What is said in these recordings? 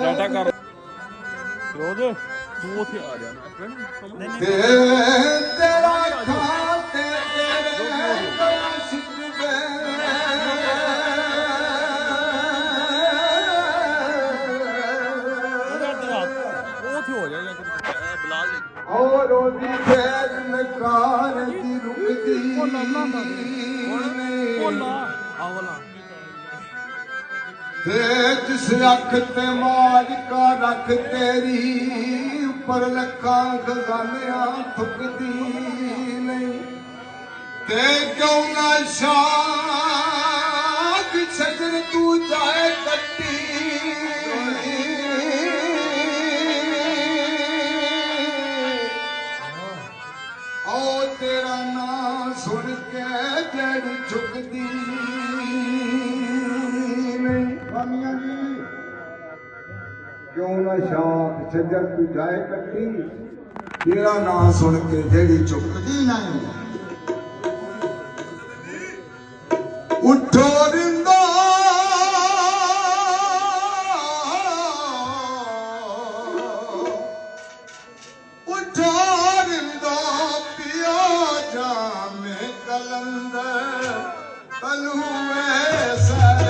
data कर रोज तू उथे आ जाना तेरा खाते हो जाएगा बिलाल और ओदी फैज नकार दी रुकदी जिस रख ते माज का रख तेरी पर लखा खजानिया थुकदी नहीं ते क्यों ना शाख सजन तू जाए कट्टी ओ तेरा नाम सुन के जड़ी झुकदी क्यों ना शाख छजर तू जाए कट्टी तेरा नाम सुन के जेड़ी चुकदी नहीं उठो रिंदो उठो रिंदो पियो जामे कलंदर कलुए सर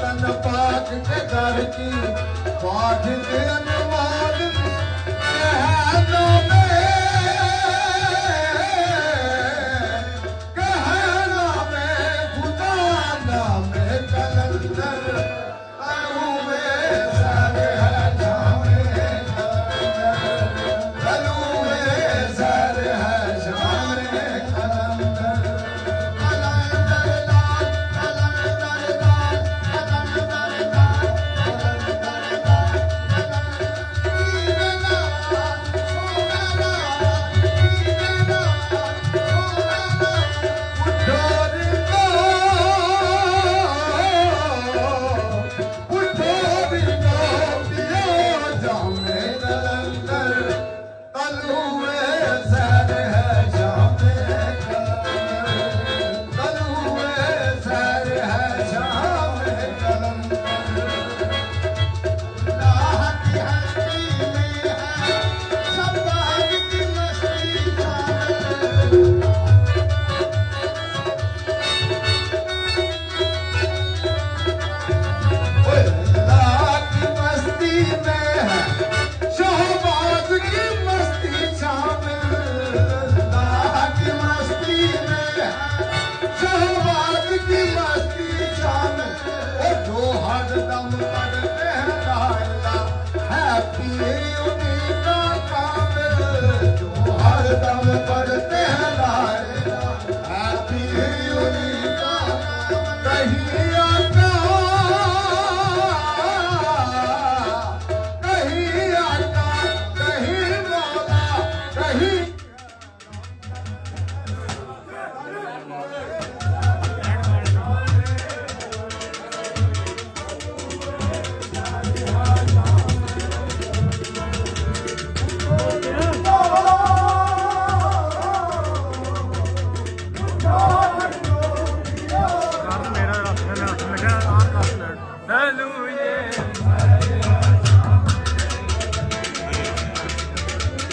तन पाक के घर की पाठ के अनुवाद कहनो में खुदा नाम कलंदर कलू में सर है जामे कलू में सर है जामे कलंदर ਹਾਲੂਏ